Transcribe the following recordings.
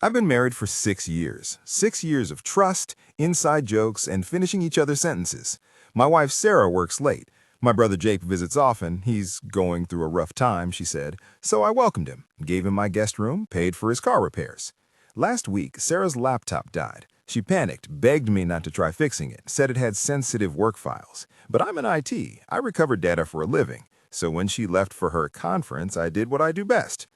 I've been married for 6 years. 6 years of trust, inside jokes, and finishing each other's sentences. My wife Sarah works late. My brother Jake visits often. He's going through a rough time, she said. So I welcomed him, gave him my guest room, paid for his car repairs. Last week, Sarah's laptop died. She panicked, begged me not to try fixing it, said it had sensitive work files. But I'm in IT. I recover data for a living. So when she left for her conference, I did what I do best.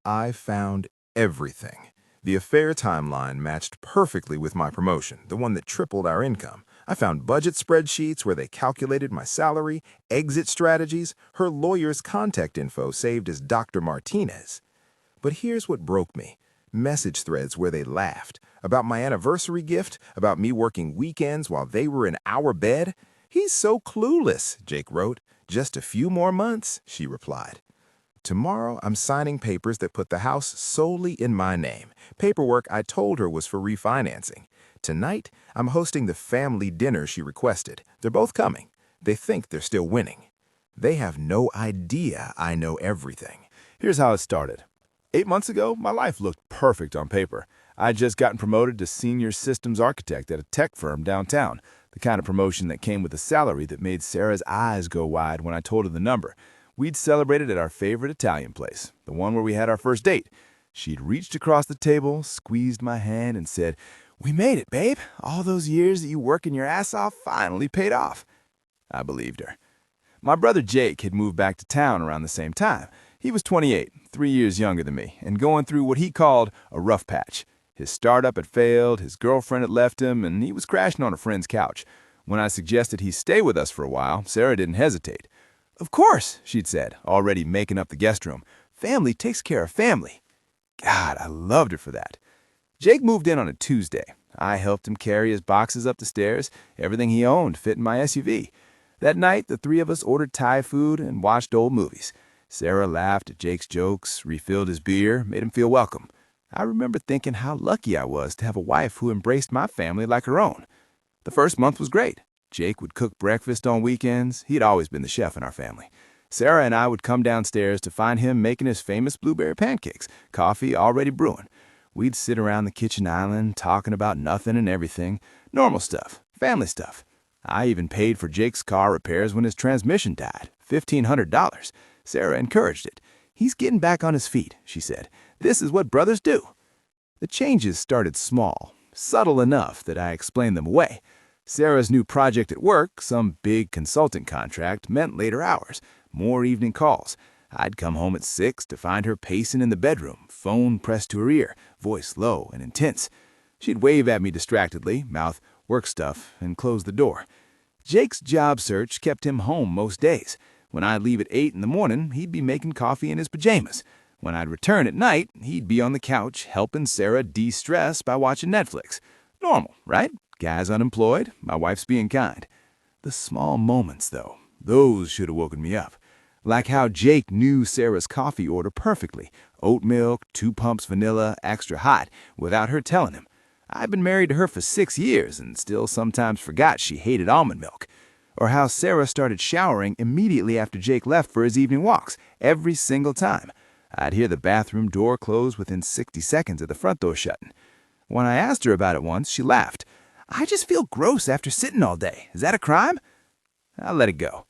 I found everything. The affair timeline matched perfectly with my promotion, the one that tripled our income. I found budget spreadsheets where they calculated my salary, exit strategies, her lawyer's contact info saved as Dr. Martinez. But here's what broke me. Message threads where they laughed. About my anniversary gift, about me working weekends while they were in our bed. He's so clueless, Jake wrote. Just a few more months, she replied. Tomorrow, I'm signing papers that put the house solely in my name. Paperwork I told her was for refinancing. Tonight, I'm hosting the family dinner she requested. They're both coming. They think they're still winning. They have no idea I know everything. Here's how it started. 8 months ago, my life looked perfect on paper. I'd just gotten promoted to senior systems architect at a tech firm downtown, the kind of promotion that came with a salary that made Sarah's eyes go wide when I told her the number. We'd celebrated at our favorite Italian place, the one where we had our first date. She'd reached across the table, squeezed my hand, and said, "We made it, babe. All those years that you working your ass off finally paid off." I believed her. My brother Jake had moved back to town around the same time. He was 28, 3 years younger than me, and going through what he called a rough patch. His startup had failed, his girlfriend had left him, and he was crashing on a friend's couch. When I suggested he stay with us for a while, Sarah didn't hesitate. "Of course," she'd said, already making up the guest room. "Family takes care of family." God, I loved her for that. Jake moved in on a Tuesday. I helped him carry his boxes up the stairs. Everything he owned fit in my SUV. That night, the three of us ordered Thai food and watched old movies. Sarah laughed at Jake's jokes, refilled his beer, made him feel welcome. I remember thinking how lucky I was to have a wife who embraced my family like her own. The first month was great. Jake would cook breakfast on weekends. He'd always been the chef in our family. Sarah and I would come downstairs to find him making his famous blueberry pancakes, coffee already brewing. We'd sit around the kitchen island talking about nothing and everything, normal stuff, family stuff. I even paid for Jake's car repairs when his transmission died, $1,500. Sarah encouraged it. "He's getting back on his feet," she said. "This is what brothers do." The changes started small, subtle enough that I explained them away. Sarah's new project at work, some big consulting contract, meant later hours, more evening calls. I'd come home at 6 to find her pacing in the bedroom, phone pressed to her ear, voice low and intense. She'd wave at me distractedly, mouth "work stuff," and close the door. Jake's job search kept him home most days. When I'd leave at 8 in the morning, he'd be making coffee in his pajamas. When I'd return at night, he'd be on the couch helping Sarah de-stress by watching Netflix. Normal, right? Guy's unemployed, my wife's being kind. The small moments, though, those should have woken me up. Like how Jake knew Sarah's coffee order perfectly. Oat milk, 2 pumps vanilla, extra hot, without her telling him. I'd been married to her for 6 years and still sometimes forgot she hated almond milk. Or how Sarah started showering immediately after Jake left for his evening walks, every single time. I'd hear the bathroom door close within 60 seconds of the front door shutting. When I asked her about it once, she laughed. "I just feel gross after sitting all day. Is that a crime?" I let it go.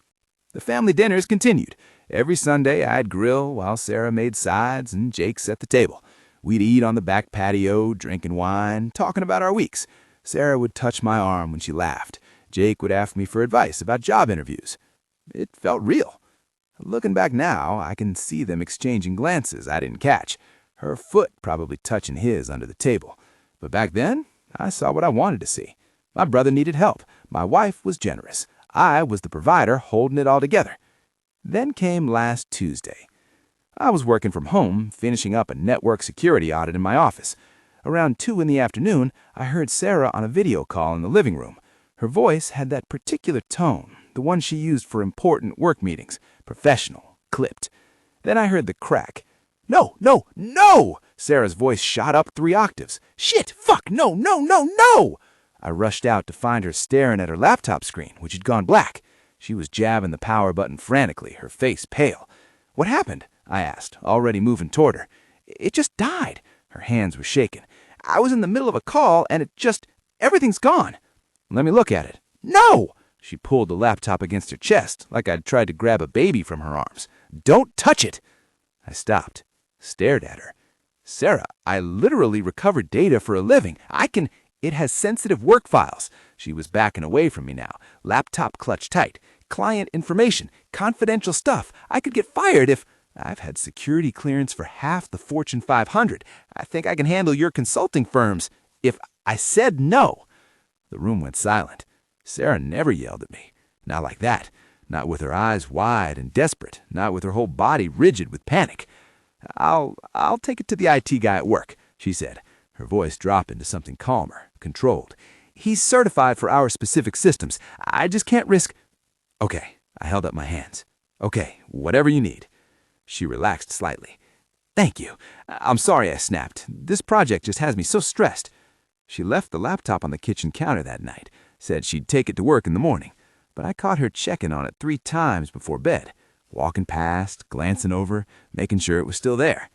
The family dinners continued. Every Sunday, I'd grill while Sarah made sides and Jake set the table. We'd eat on the back patio, drinking wine, talking about our weeks. Sarah would touch my arm when she laughed. Jake would ask me for advice about job interviews. It felt real. Looking back now, I can see them exchanging glances I didn't catch. Her foot probably touching his under the table. But back then, I saw what I wanted to see. My brother needed help. My wife was generous. I was the provider holding it all together. Then came last Tuesday. I was working from home, finishing up a network security audit in my office. Around 2 in the afternoon, I heard Sarah on a video call in the living room. Her voice had that particular tone, the one she used for important work meetings, professional, clipped. Then I heard the crack. "No, no, no!" Sarah's voice shot up 3 octaves. "Shit! Fuck! No, no, no, no!" I rushed out to find her staring at her laptop screen, which had gone black. She was jabbing the power button frantically, her face pale. "What happened?" I asked, already moving toward her. "It just died. Her hands were shaking. "I was in the middle of a call and everything's gone." "Let me look at it." "No!" She pulled the laptop against her chest like I'd tried to grab a baby from her arms. "Don't touch it!" I stopped, stared at her. "Sarah, I literally recover data for a living. It has sensitive work files." She was backing away from me now, laptop clutched tight. "Client information, confidential stuff. I could get fired if—" "I've had security clearance for half the Fortune 500. I think I can handle your consulting firms. If I said no." The room went silent. Sarah never yelled at me. Not like that. Not with her eyes wide and desperate. Not with her whole body rigid with panic. I'll take it to the IT guy at work," she said, her voice dropping to something calmer, controlled. "He's certified for our specific systems. I just can't risk—" "Okay," I held up my hands. "Okay, whatever you need." She relaxed slightly. "Thank you. I'm sorry I snapped. This project just has me so stressed." She left the laptop on the kitchen counter that night, said she'd take it to work in the morning, but I caught her checking on it 3 times before bed, walking past, glancing over, making sure it was still there.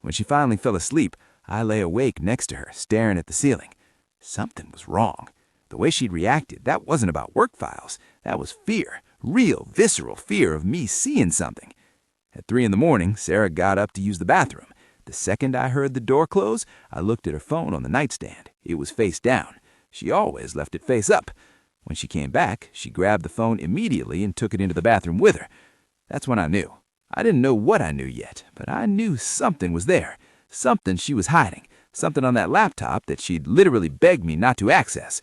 When she finally fell asleep, I lay awake next to her, staring at the ceiling. Something was wrong. The way she'd reacted, that wasn't about work files. That was fear, real, visceral fear of me seeing something. At 3 in the morning, Sarah got up to use the bathroom. The second I heard the door close, I looked at her phone on the nightstand. It was face down. She always left it face up. When she came back, she grabbed the phone immediately and took it into the bathroom with her. That's when I knew. I didn't know what I knew yet, but I knew something was there. Something she was hiding. Something on that laptop that she'd literally begged me not to access.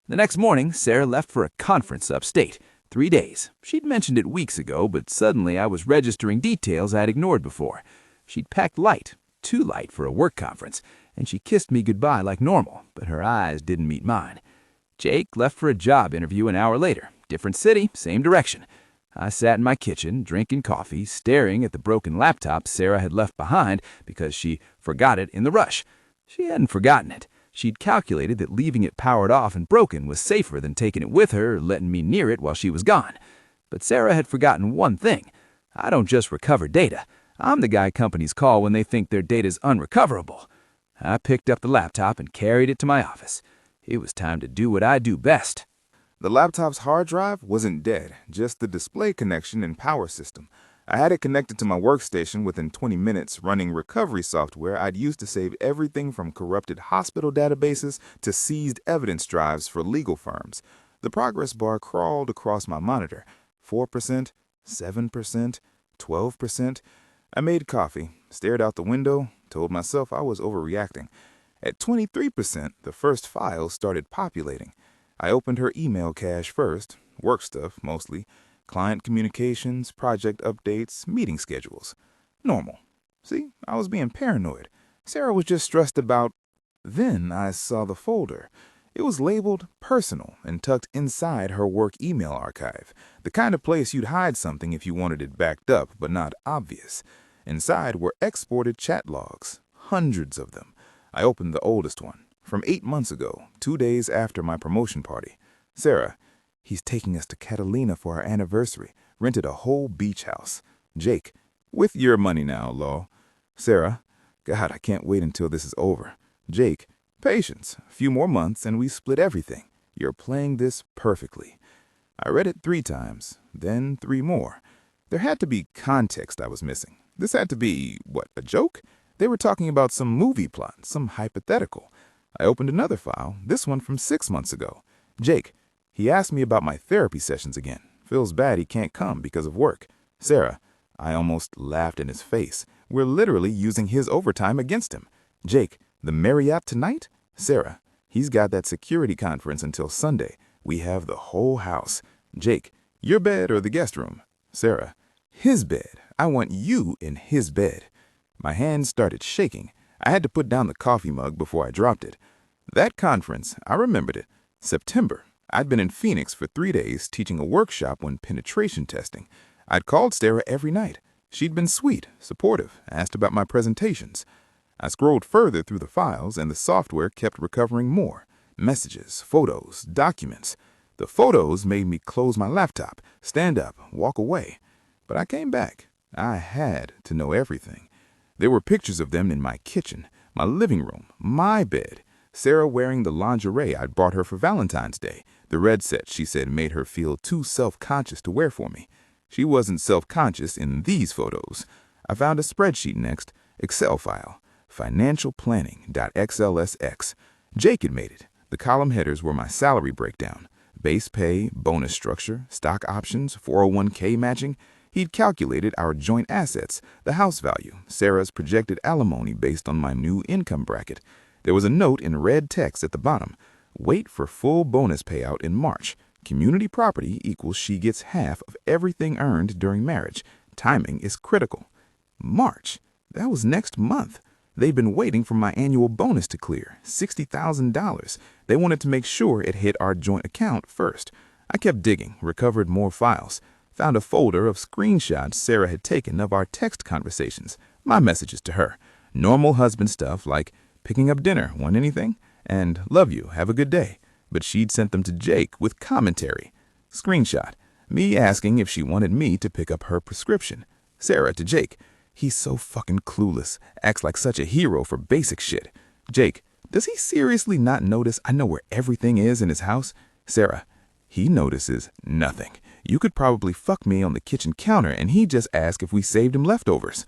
The next morning, Sarah left for a conference upstate. 3 days. She'd mentioned it weeks ago, but suddenly I was registering details I'd ignored before. She'd packed light, too light for a work conference, and she kissed me goodbye like normal, but her eyes didn't meet mine. Jake left for a job interview an hour later. Different city, same direction. I sat in my kitchen, drinking coffee, staring at the broken laptop Sarah had left behind because she forgot it in the rush. She hadn't forgotten it. She'd calculated that leaving it powered off and broken was safer than taking it with her or letting me near it while she was gone. But Sarah had forgotten one thing. I don't just recover data. I'm the guy companies call when they think their data's unrecoverable. I picked up the laptop and carried it to my office. It was time to do what I do best. The laptop's hard drive wasn't dead, just the display connection and power system. I had it connected to my workstation within 20 minutes running recovery software I'd used to save everything from corrupted hospital databases to seized evidence drives for legal firms. The progress bar crawled across my monitor. 4%, 7%, 12%. I made coffee, stared out the window, told myself I was overreacting. At 23%, the first file started populating. I opened her email cache first, work stuff mostly, client communications, project updates, meeting schedules. Normal. See, I was being paranoid. Sarah was just stressed about... Then I saw the folder. It was labeled personal and tucked inside her work email archive, the kind of place you'd hide something if you wanted it backed up but not obvious. Inside were exported chat logs, hundreds of them. I opened the oldest one, from 8 months ago, 2 days after my promotion party. Sarah, he's taking us to Catalina for our anniversary, rented a whole beach house. Jake, with your money now, Law. Sarah, God, I can't wait until this is over. Jake, patience, a few more months and we split everything. You're playing this perfectly. I read it 3 times, then 3 more. There had to be context I was missing. This had to be, what, a joke? They were talking about some movie plot, some hypothetical. I opened another file, this one from 6 months ago. Jake, he asked me about my therapy sessions again. Feels bad he can't come because of work. Sarah, I almost laughed in his face. We're literally using his overtime against him. Jake, the Marriott tonight? Sarah, he's got that security conference until Sunday. We have the whole house. Jake, your bed or the guest room? Sarah, his bed. I want you in his bed. My hands started shaking. I had to put down the coffee mug before I dropped it. That conference, I remembered it. September. I'd been in Phoenix for 3 days teaching a workshop on penetration testing. I'd called Sarah every night. She'd been sweet, supportive, asked about my presentations. I scrolled further through the files and the software kept recovering more. Messages, photos, documents. The photos made me close my laptop, stand up, walk away. But I came back. I had to know everything. There were pictures of them in my kitchen, My living room, my bed. Sarah wearing the lingerie I'd bought her for Valentine's Day. The red set she said made her feel too self-conscious to wear for me. She wasn't self-conscious in these photos. I found a spreadsheet next. Excel file. Financialplanning.xlsx. Jake had made it. The column headers were my salary breakdown. Base pay, bonus structure, stock options, 401k matching. He'd calculated our joint assets, the house value, Sarah's projected alimony based on my new income bracket. There was a note in red text at the bottom. Wait for full bonus payout in March. Community property equals she gets half of everything earned during marriage. Timing is critical. March? That was next month. They'd been waiting for my annual bonus to clear, $60,000. They wanted to make sure it hit our joint account first. I kept digging, recovered more files. Found a folder of screenshots Sarah had taken of our text conversations, my messages to her. Normal husband stuff like, picking up dinner, want anything? And love you, have a good day. But she'd sent them to Jake with commentary. Screenshot, me asking if she wanted me to pick up her prescription. Sarah to Jake, he's so fucking clueless, acts like such a hero for basic shit. Jake, does he seriously not notice I know where everything is in his house? Sarah, he notices nothing. You could probably fuck me on the kitchen counter and he'd just ask if we saved him leftovers.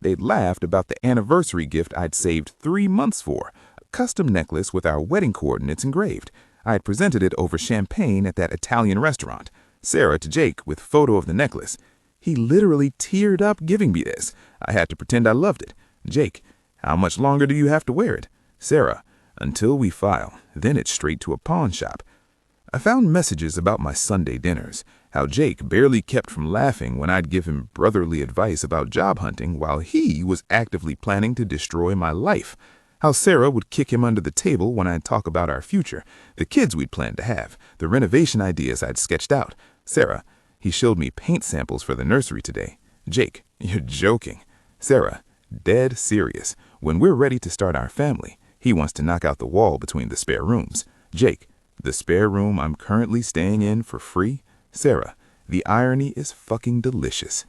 They'd laughed about the anniversary gift I'd saved 3 months for, a custom necklace with our wedding coordinates engraved. I had presented it over champagne at that Italian restaurant. Sarah to Jake with photo of the necklace. He literally teared up giving me this. I had to pretend I loved it. Jake, how much longer do you have to wear it? Sarah, until we file, then it's straight to a pawn shop. I found messages about my Sunday dinners, how Jake barely kept from laughing when I'd give him brotherly advice about job hunting while he was actively planning to destroy my life, how Sarah would kick him under the table when I'd talk about our future, the kids we'd planned to have, the renovation ideas I'd sketched out. Sarah, he showed me paint samples for the nursery today. Jake, you're joking. Sarah, dead serious. When we're ready to start our family, he wants to knock out the wall between the spare rooms. Jake, the spare room I'm currently staying in for free? Sarah, the irony is fucking delicious.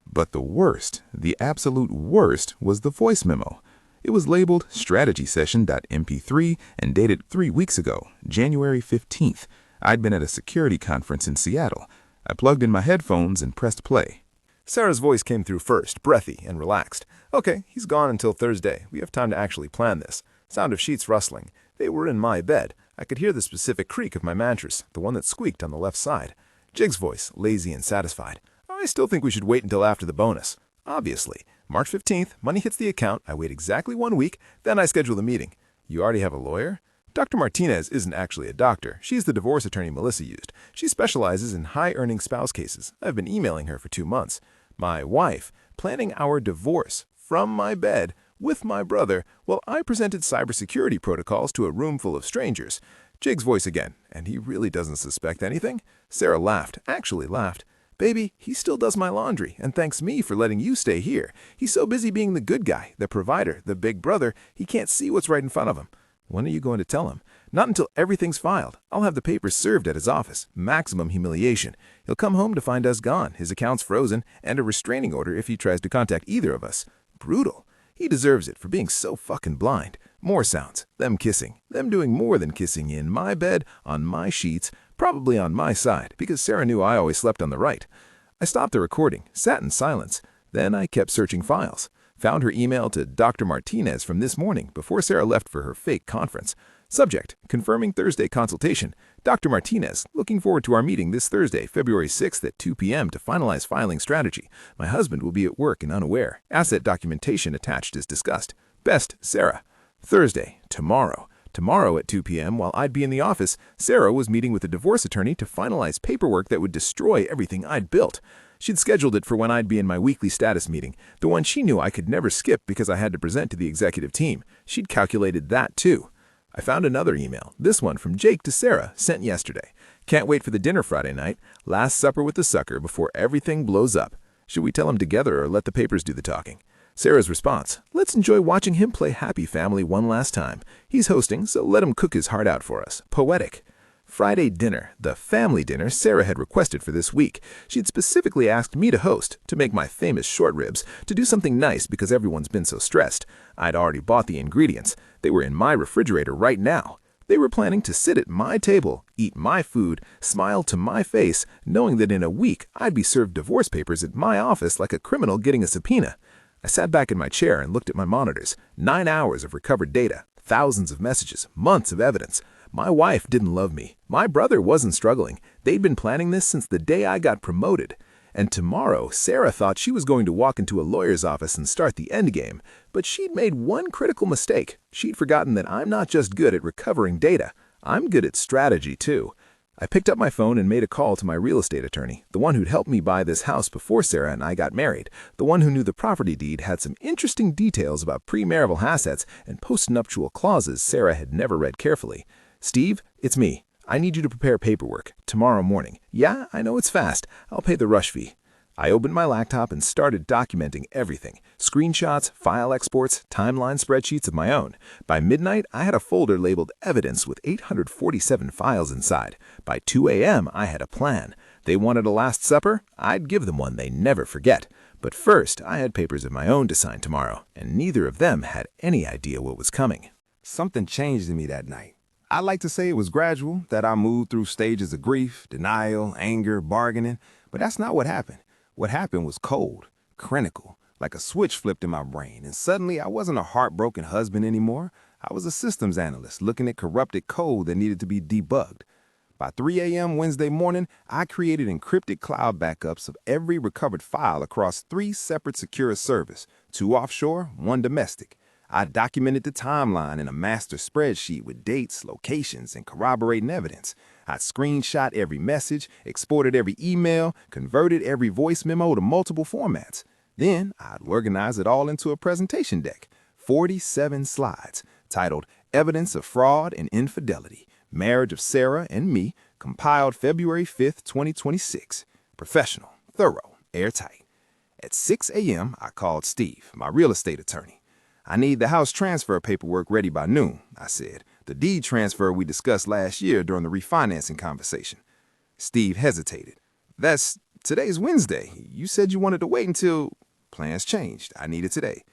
But the worst, the absolute worst, was the voice memo. It was labeled strategysession.mp3 and dated 3 weeks ago, January 15th. I'd been at a security conference in Seattle. I plugged in my headphones and pressed play. Sarah's voice came through first, breathy and relaxed. Okay, he's gone until Thursday. We have time to actually plan this. Sound of sheets rustling. They were in my bed. I could hear the specific creak of my mattress, the one that squeaked on the left side. Jake's voice, lazy and satisfied. I still think we should wait until after the bonus. Obviously. March 15th, money hits the account, I wait exactly 1 week, then I schedule the meeting. You already have a lawyer? Dr. Martinez isn't actually a doctor. She's the divorce attorney Melissa used. She specializes in high-earning spouse cases. I've been emailing her for 2 months. My wife, planning our divorce from my bed with my brother while I presented cybersecurity protocols to a room full of strangers. Jake's voice again, and he really doesn't suspect anything? Sarah laughed, actually laughed. Baby, he still does my laundry and thanks me for letting you stay here. He's so busy being the good guy, the provider, the big brother, he can't see what's right in front of him. When are you going to tell him? Not until everything's filed. I'll have the papers served at his office. Maximum humiliation. He'll come home to find us gone, his accounts frozen, and a restraining order if he tries to contact either of us. Brutal. He deserves it for being so fucking blind. More sounds. Them kissing. Them doing more than kissing in my bed, on my sheets, probably on my side, because Sarah knew I always slept on the right. I stopped the recording, sat in silence. Then I kept searching files. Found her email to Dr. Martinez from this morning before Sarah left for her fake conference. Subject, confirming Thursday consultation. Dr. Martinez, looking forward to our meeting this Thursday, February 6th at 2 p.m. to finalize filing strategy. My husband will be at work and unaware. Asset documentation attached as discussed. Best, Sarah. Thursday, tomorrow. Tomorrow at 2 p.m., while I'd be in the office, Sarah was meeting with a divorce attorney to finalize paperwork that would destroy everything I'd built. She'd scheduled it for when I'd be in my weekly status meeting, the one she knew I could never skip because I had to present to the executive team. She'd calculated that too. I found another email, this one from Jake to Sarah, sent yesterday. Can't wait for the dinner Friday night. Last supper with the sucker before everything blows up. Should we tell him together or let the papers do the talking? Sarah's response, let's enjoy watching him play Happy Family one last time. He's hosting, so let him cook his heart out for us. Poetic. Friday dinner, the family dinner Sarah had requested for this week. She had specifically asked me to host, to make my famous short ribs, to do something nice because everyone's been so stressed. I'd already bought the ingredients. They were in my refrigerator right now. They were planning to sit at my table, eat my food, smile to my face, knowing that in a week I'd be served divorce papers at my office like a criminal getting a subpoena. I sat back in my chair and looked at my monitors. 9 hours of recovered data, thousands of messages, months of evidence. My wife didn't love me. My brother wasn't struggling. They'd been planning this since the day I got promoted. And tomorrow, Sarah thought she was going to walk into a lawyer's office and start the endgame. But she'd made one critical mistake. She'd forgotten that I'm not just good at recovering data. I'm good at strategy, too. I picked up my phone and made a call to my real estate attorney, the one who'd helped me buy this house before Sarah and I got married, the one who knew the property deed had some interesting details about premarital assets and postnuptial clauses Sarah had never read carefully. Steve, it's me. I need you to prepare paperwork tomorrow morning. Yeah, I know it's fast. I'll pay the rush fee. I opened my laptop and started documenting everything. Screenshots, file exports, timeline spreadsheets of my own. By midnight, I had a folder labeled Evidence with 847 files inside. By 2 a.m., I had a plan. They wanted a Last Supper? I'd give them one they never forget. But first, I had papers of my own to sign tomorrow, and neither of them had any idea what was coming. Something changed in me that night. I like to say it was gradual, that I moved through stages of grief, denial, anger, bargaining, but that's not what happened. What happened was cold, clinical, like a switch flipped in my brain, and suddenly I wasn't a heartbroken husband anymore. I was a systems analyst looking at corrupted code that needed to be debugged. By 3 a.m. Wednesday morning, I created encrypted cloud backups of every recovered file across 3 separate secure servers, 2 offshore, 1 domestic. I documented the timeline in a master spreadsheet with dates, locations, and corroborating evidence. I screenshot every message, exported every email, converted every voice memo to multiple formats. Then I'd organize it all into a presentation deck, 47 slides, titled Evidence of Fraud and Infidelity, Marriage of Sarah and Me, compiled February 5th, 2026. Professional, thorough, airtight. At 6 a.m., I called Steve, my real estate attorney. I need the house transfer paperwork ready by noon, I said. The deed transfer we discussed last year during the refinancing conversation. Steve hesitated. Today's Wednesday. You said you wanted to wait until... Plans changed. I need it today.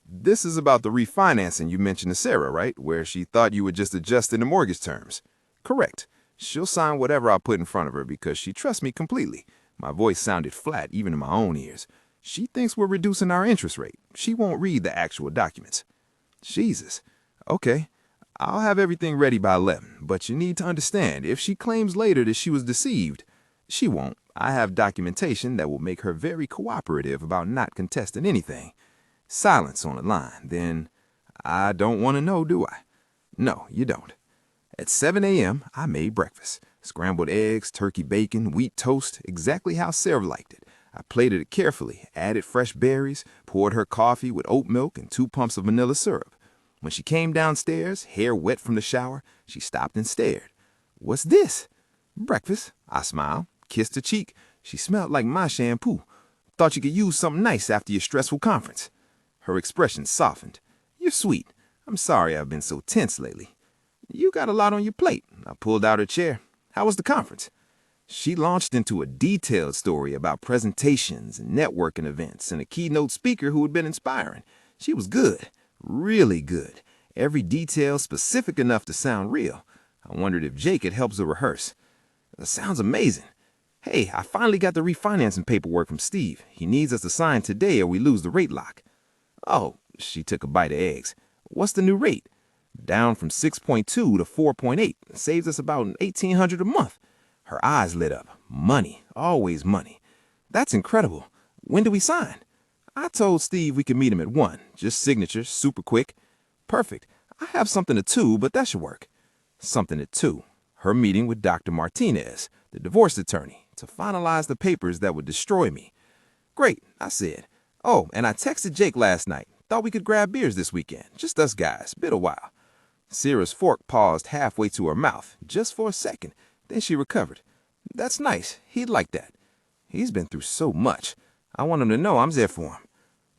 This is about the refinancing you mentioned to Sarah, right? Where she thought you were just adjusting the mortgage terms. Correct. She'll sign whatever I put in front of her because she trusts me completely. My voice sounded flat even in my own ears. She thinks we're reducing our interest rate. She won't read the actual documents. Jesus. Okay. I'll have everything ready by 11, but you need to understand, if she claims later that she was deceived, she won't. I have documentation that will make her very cooperative about not contesting anything. Silence on the line, then I don't want to know, do I? No, you don't. At 7 a.m., I made breakfast. Scrambled eggs, turkey bacon, wheat toast, exactly how Sarah liked it. I plated it carefully, added fresh berries, poured her coffee with oat milk and 2 pumps of vanilla syrup. When she came downstairs, hair wet from the shower, she stopped and stared. What's this? Breakfast. I smiled, kissed her cheek. She smelled like my shampoo. Thought you could use something nice after your stressful conference. Her expression softened. You're sweet. I'm sorry I've been so tense lately. You got a lot on your plate. I pulled out her chair. How was the conference? She launched into a detailed story about presentations and networking events and a keynote speaker who had been inspiring. She was good, really good. Every detail specific enough to sound real. I wondered if Jake had helped her rehearse. That sounds amazing. Hey, I finally got the refinancing paperwork from Steve. He needs us to sign today or we lose the rate lock. Oh, she took a bite of eggs. What's the new rate? Down from 6.2 to 4.8. Saves us about $1,800 a month. Her eyes lit up. Money. Always money. That's incredible. When do we sign? I told Steve we could meet him at 1. Just signatures, super quick. Perfect. I have something at 2, but that should work. Something at 2. Her meeting with Dr. Martinez, the divorce attorney, to finalize the papers that would destroy me. Great, I said. Oh, and I texted Jake last night. Thought we could grab beers this weekend. Just us guys. Been a while. Sarah's fork paused halfway to her mouth, just for a second. Then she recovered. That's nice. He'd like that. He's been through so much. I want him to know I'm there for him.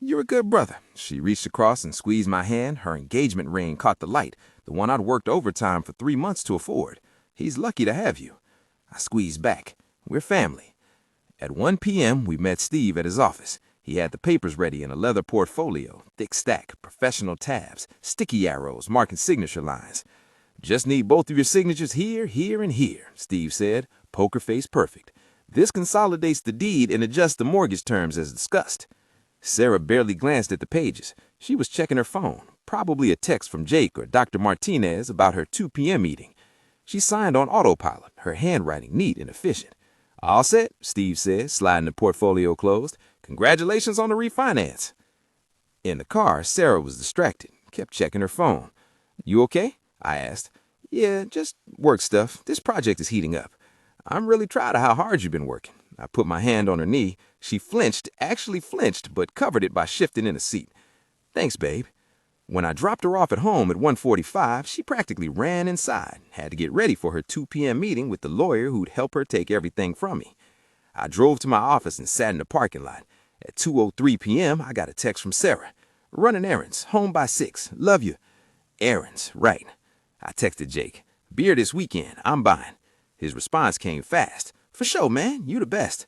You're a good brother. She reached across and squeezed my hand. Her engagement ring caught the light, the one I'd worked overtime for 3 months to afford. He's lucky to have you." I squeezed back. "We're family." At 1 p.m., we met Steve at his office. He had the papers ready in a leather portfolio, thick stack, professional tabs, sticky arrows marking signature lines. "Just need both of your signatures here, here, and here," Steve said, poker face perfect. "This consolidates the deed and adjusts the mortgage terms as discussed." Sarah barely glanced at the pages. She was checking her phone, probably a text from Jake or Dr. Martinez about her 2 p.m. meeting. She signed on autopilot, her handwriting neat and efficient. "All set," Steve said, sliding the portfolio closed. "Congratulations on the refinance." In the car, Sarah was distracted, kept checking her phone. "You okay?" I asked. "Yeah, just work stuff. This project is heating up. I'm really proud of how hard you've been working." I put my hand on her knee. She flinched, actually flinched, but covered it by shifting in the seat. "Thanks, babe." When I dropped her off at home at 1:45, she practically ran inside, had to get ready for her 2 p.m. meeting with the lawyer who'd help her take everything from me. I drove to my office and sat in the parking lot. At 2:03 p.m., I got a text from Sarah. "Running errands, home by 6, love you." Errands, right. I texted Jake. "Beer this weekend, I'm buying." His response came fast. "For sure, man, you the best."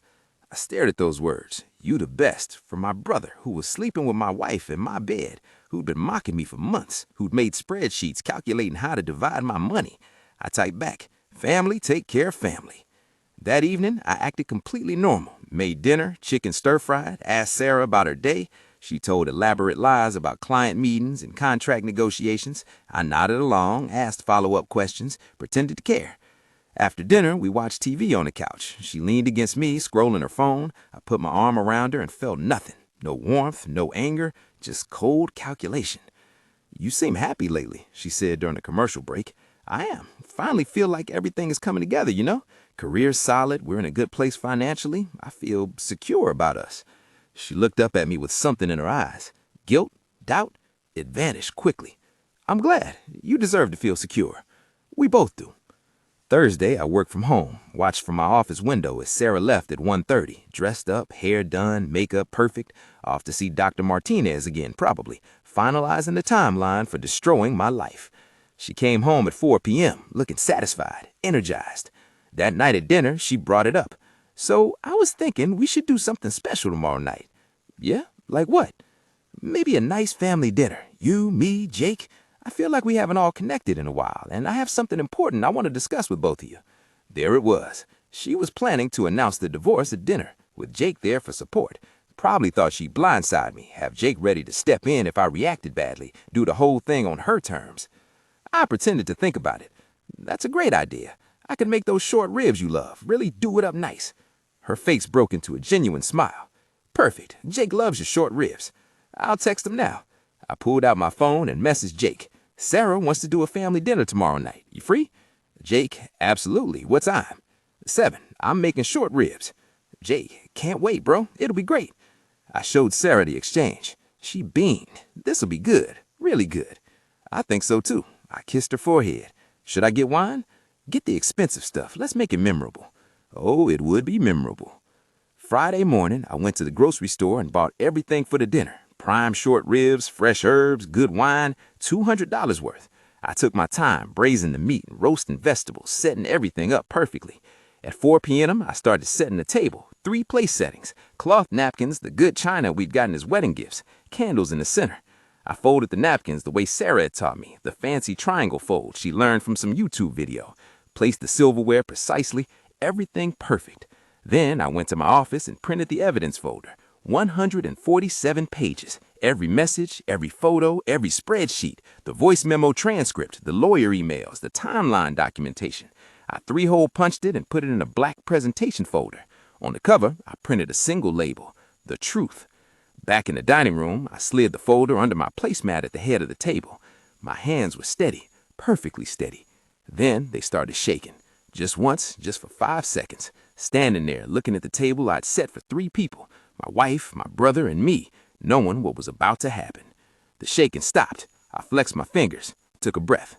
I stared at those words, "You the best," from my brother who was sleeping with my wife in my bed, who'd been mocking me for months, who'd made spreadsheets calculating how to divide my money. I typed back, "Family take care of family." That evening, I acted completely normal, made dinner, chicken stir-fried, asked Sarah about her day. She told elaborate lies about client meetings and contract negotiations. I nodded along, asked follow-up questions, pretended to care. After dinner, we watched TV on the couch. She leaned against me, scrolling her phone. I put my arm around her and felt nothing. No warmth, no anger, just cold calculation. "You seem happy lately," she said during the commercial break. "I am. Finally feel like everything is coming together, you know? Career's solid, we're in a good place financially. I feel secure about us." She looked up at me with something in her eyes. Guilt? Doubt? It vanished quickly. "I'm glad. You deserve to feel secure. We both do." Thursday, I worked from home, watched from my office window as Sarah left at 1:30, dressed up, hair done, makeup perfect, off to see Dr. Martinez again probably, finalizing the timeline for destroying my life. She came home at 4 p.m., looking satisfied, energized. That night at dinner, she brought it up. "So I was thinking we should do something special tomorrow night." "Yeah? Like what?" "Maybe a nice family dinner. You, me, Jake. I feel like we haven't all connected in a while, and I have something important I want to discuss with both of you." There it was. She was planning to announce the divorce at dinner, with Jake there for support. Probably thought she'd blindside me, have Jake ready to step in if I reacted badly, do the whole thing on her terms. I pretended to think about it. "That's a great idea. I could make those short ribs you love, really do it up nice." Her face broke into a genuine smile. "Perfect. Jake loves your short ribs. I'll text him now." I pulled out my phone and messaged Jake. "Sarah wants to do a family dinner tomorrow night. You free?" Jake, "Absolutely. What time?" 7. I'm making short ribs. Jake, "Can't wait, bro. It'll be great." I showed Sarah the exchange. She beamed. "This'll be good. Really good." "I think so too." I kissed her forehead. "Should I get wine?" "Get the expensive stuff. Let's make it memorable." Oh, it would be memorable. Friday morning, I went to the grocery store and bought everything for the dinner. Prime short ribs, fresh herbs, good wine, $200 worth. I took my time braising the meat and roasting vegetables, setting everything up perfectly. At 4 p.m., I started setting the table, 3 place settings, cloth napkins, the good china we'd gotten as wedding gifts, candles in the center. I folded the napkins the way Sarah had taught me, the fancy triangle fold she learned from some YouTube video. Placed the silverware precisely, everything perfect. Then I went to my office and printed the evidence folder. 147 pages, every message, every photo, every spreadsheet, the voice memo transcript, the lawyer emails, the timeline documentation. I 3-hole punched it and put it in a black presentation folder. On the cover, I printed a single label, "The Truth." Back in the dining room, I slid the folder under my placemat at the head of the table. My hands were steady, perfectly steady. Then they started shaking. Just once, just for 5 seconds, standing there looking at the table I'd set for 3 people. My wife, my brother, and me, knowing what was about to happen. The shaking stopped. I flexed my fingers, took a breath.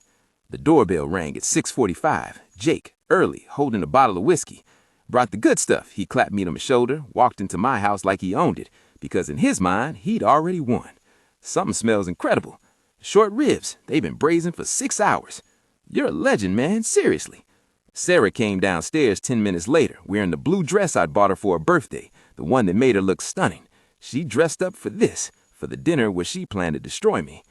The doorbell rang at 6:45. Jake, early, holding a bottle of whiskey. Brought the good stuff. He clapped me on the shoulder, walked into my house like he owned it, because in his mind, he'd already won. "Something smells incredible. Short ribs, they've been braising for 6 hours. You're a legend, man, seriously." Sarah came downstairs 10 minutes later, wearing the blue dress I'd bought her for her birthday, the one that made her look stunning. She dressed up for this, for the dinner where she planned to destroy me.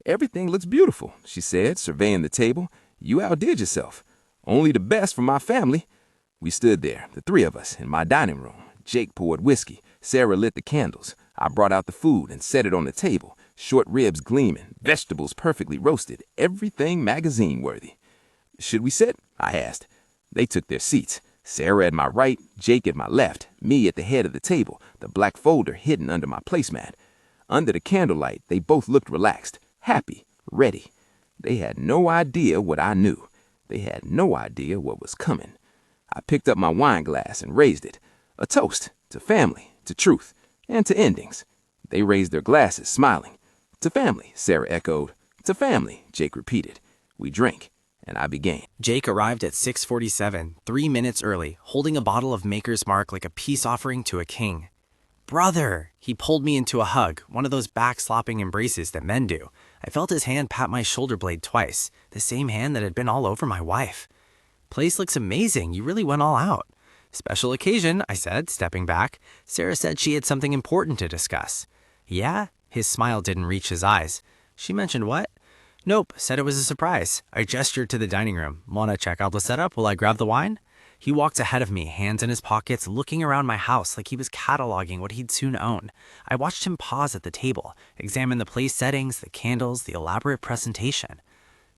"Everything looks beautiful," she said, surveying the table. "You outdid yourself. Only the best for my family." We stood there, the three of us, in my dining room. Jake poured whiskey. Sarah lit the candles. I brought out the food and set it on the table. Short ribs gleaming, vegetables perfectly roasted, everything magazine-worthy. "Should we sit?" I asked. They took their seats. Sarah at my right, Jake at my left, me at the head of the table, the black folder hidden under my placemat. Under the candlelight, they both looked relaxed, happy, ready. They had no idea what I knew. They had no idea what was coming. I picked up my wine glass and raised it. A toast to family, to truth, and to endings. They raised their glasses, smiling. "To family," Sarah echoed. "To family," Jake repeated. We drank, and I began. Jake arrived at 6:47, 3 minutes early, holding a bottle of Maker's Mark like a peace offering to a king. "Brother!" He pulled me into a hug, one of those back-slopping embraces that men do. I felt his hand pat my shoulder blade twice, the same hand that had been all over my wife. "Place looks amazing. You really went all out." "Special occasion," I said, stepping back. Sarah said she had something important to discuss. "Yeah?" His smile didn't reach his eyes. "She mentioned what?" "Nope, said it was a surprise." I gestured to the dining room. "Wanna check out the setup while I grab the wine?" He walked ahead of me, hands in his pockets, looking around my house like he was cataloging what he'd soon own. I watched him pause at the table, examine the place settings, the candles, the elaborate presentation.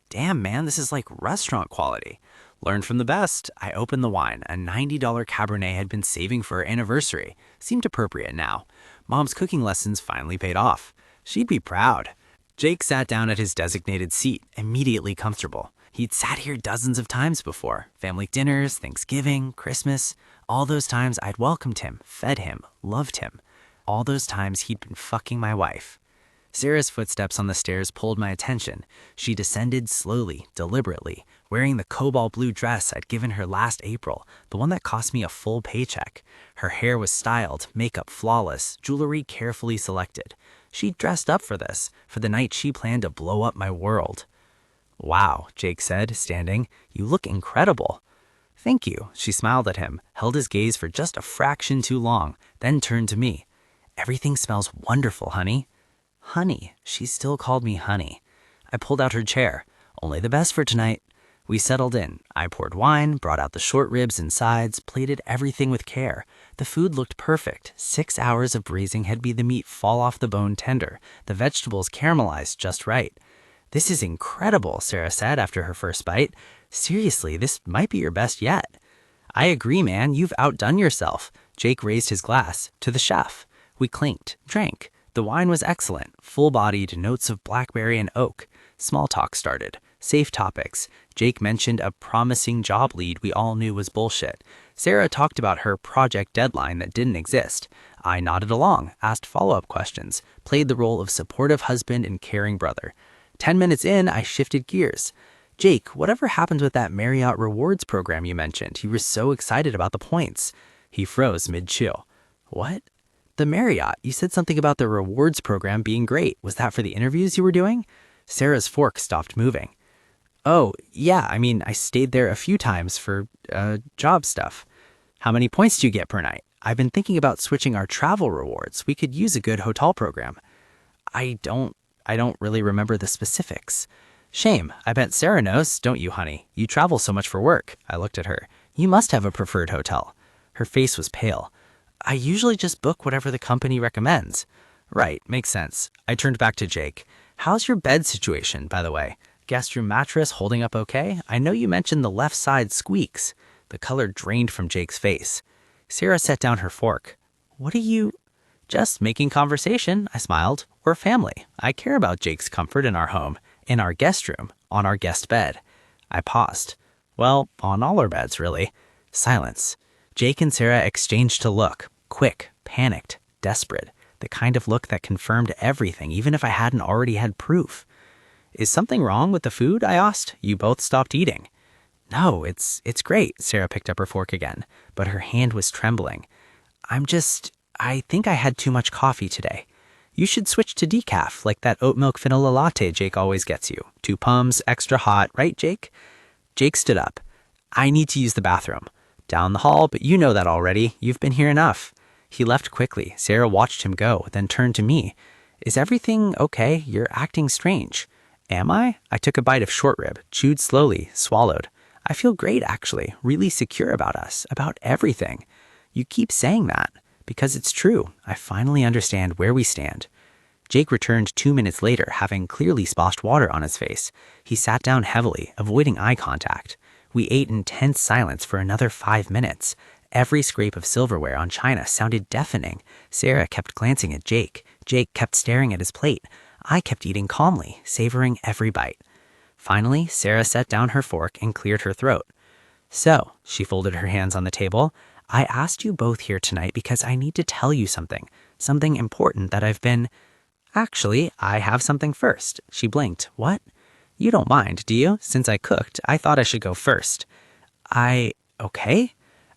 Damn, man, this is like restaurant quality. Learn from the best. I opened the wine. A $90 Cabernet had been saving for her anniversary. Seemed appropriate now. Mom's cooking lessons finally paid off. She'd be proud. Jake sat down at his designated seat, immediately comfortable. He'd sat here dozens of times before. Family dinners, Thanksgiving, Christmas. All those times I'd welcomed him, fed him, loved him. All those times he'd been fucking my wife. Sarah's footsteps on the stairs pulled my attention. She descended slowly, deliberately, wearing the cobalt blue dress I'd given her last April, the one that cost me a full paycheck. Her hair was styled, makeup flawless, jewelry carefully selected. She'd dressed up for this, for the night she planned to blow up my world. "Wow," Jake said, standing. "You look incredible." "Thank you." She smiled at him, held his gaze for just a fraction too long, then turned to me. "Everything smells wonderful, honey." Honey. She still called me honey. I pulled out her chair. "Only the best for tonight." We settled in. I poured wine, brought out the short ribs and sides, plated everything with care. The food looked perfect. 6 hours of braising had made the meat fall off the bone tender, the vegetables caramelized just right. "This is incredible," Sarah said after her first bite. "Seriously, this might be your best yet." "I agree, man. You've outdone yourself." Jake raised his glass. "To the chef." We clinked, drank. The wine was excellent, full-bodied, notes of blackberry and oak. Small talk started. Safe topics. Jake mentioned a promising job lead we all knew was bullshit. Sarah talked about her project deadline that didn't exist. I nodded along, asked follow-up questions, played the role of supportive husband and caring brother. 10 minutes in, I shifted gears. "Jake, whatever happened with that Marriott rewards program you mentioned? You were so excited about the points." He froze mid-chew. "What?" "The Marriott. You said something about the rewards program being great. Was that for the interviews you were doing?" Sarah's fork stopped moving. "Oh, yeah. I mean, I stayed there a few times for, job stuff." "How many points do you get per night?" "I've been thinking about switching our travel rewards. We could use a good hotel program." I don't really remember the specifics." "Shame. I bet Sarah knows, don't you, honey? You travel so much for work." I looked at her. "You must have a preferred hotel." Her face was pale. "I usually just book whatever the company recommends." "Right, makes sense." I turned back to Jake. "How's your bed situation, by the way? Guest room mattress holding up okay? I know you mentioned the left side squeaks." The color drained from Jake's face. Sarah set down her fork. "What are you—" "Just making conversation," I smiled. "We're family. I care about Jake's comfort in our home, in our guest room, on our guest bed." I paused. "Well, on all our beds, really." Silence. Jake and Sarah exchanged a look. Quick, panicked, desperate. The kind of look that confirmed everything, even if I hadn't already had proof. "Is something wrong with the food?" I asked. "You both stopped eating." "No, it's great." Sarah picked up her fork again, but her hand was trembling. I think I had too much coffee today. You should switch to decaf, like that oat milk vanilla latte Jake always gets you. 2 pumps, extra hot, right, Jake?" Jake stood up. I need to use the bathroom. Down the hall, but you know that already. You've been here enough. He left quickly. Sarah watched him go, then turned to me. Is everything okay? You're acting strange. Am I? I took a bite of short rib, chewed slowly, swallowed. I feel great, actually. Really secure about us, about everything. You keep saying that. Because it's true. I finally understand where we stand. Jake returned 2 minutes later, having clearly splashed water on his face. He sat down heavily, avoiding eye contact. We ate in tense silence for another 5 minutes. Every scrape of silverware on china sounded deafening. Sarah kept glancing at Jake. Jake kept staring at his plate. I kept eating calmly, savoring every bite. Finally, Sarah set down her fork and cleared her throat. So, she folded her hands on the table, I asked you both here tonight because I need to tell you something. Something important that I've been... Actually, I have something first. She blinked. What? You don't mind, do you? Since I cooked, I thought I should go first. Okay?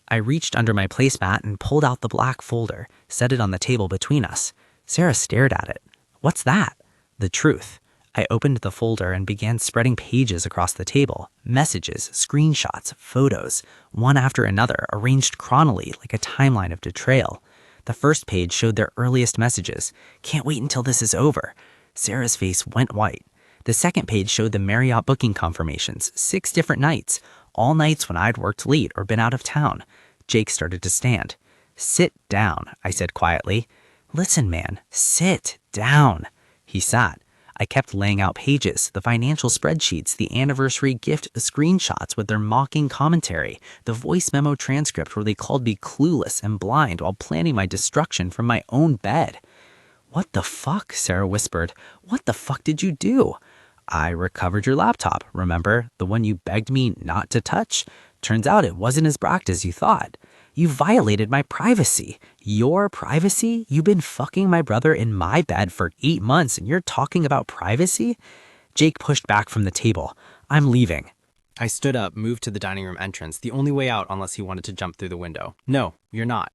I reached under my placemat and pulled out the black folder, set it on the table between us. Sarah stared at it. What's that? The truth. I opened the folder and began spreading pages across the table. Messages, screenshots, photos, one after another, arranged chronologically like a timeline of betrayal. The first page showed their earliest messages. Can't wait until this is over. Sarah's face went white. The second page showed the Marriott booking confirmations, 6 different nights, all nights when I'd worked late or been out of town. Jake started to stand. Sit down, I said quietly. Listen, man, sit down. He sat. I kept laying out pages, the financial spreadsheets, the anniversary gift screenshots with their mocking commentary, the voice memo transcript where they called me clueless and blind while planning my destruction from my own bed. What the fuck? Sarah whispered. What the fuck did you do? I recovered your laptop, remember? The one you begged me not to touch? Turns out it wasn't as bracked as you thought. You violated my privacy. Your privacy? You've been fucking my brother in my bed for 8 months and you're talking about privacy? Jake pushed back from the table. I'm leaving. I stood up, moved to the dining room entrance, the only way out unless he wanted to jump through the window. No, you're not.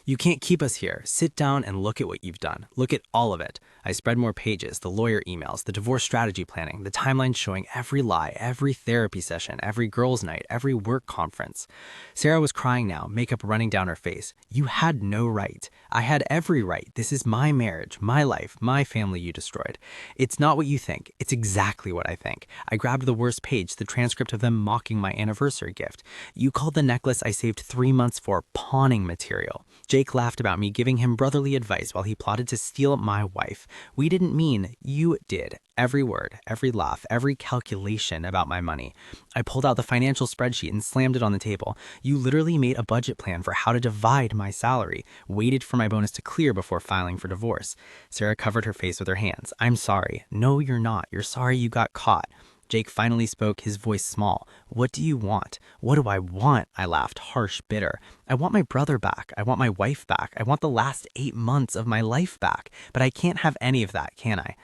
You can't keep us here. Sit down and look at what you've done. Look at all of it. I spread more pages, the lawyer emails, the divorce strategy planning, the timeline showing every lie, every therapy session, every girls' night, every work conference. Sarah was crying now, makeup running down her face. You had no right. I had every right. This is my marriage, my life, my family you destroyed. It's not what you think. It's exactly what I think. I grabbed the worst page, the transcript of them mocking my anniversary gift. You called the necklace I saved 3 months for pawning material. Jake laughed about me giving him brotherly advice while he plotted to steal my wife. We didn't mean, you did. Every word, every laugh, every calculation about my money. I pulled out the financial spreadsheet and slammed it on the table. You literally made a budget plan for how to divide my salary, waited for my bonus to clear before filing for divorce. Sarah covered her face with her hands. I'm sorry. No, you're not. You're sorry you got caught. Jake finally spoke, his voice small. What do you want? What do I want? I laughed, harsh, bitter. I want my brother back. I want my wife back. I want the last 8 months of my life back. But I can't have any of that, can I?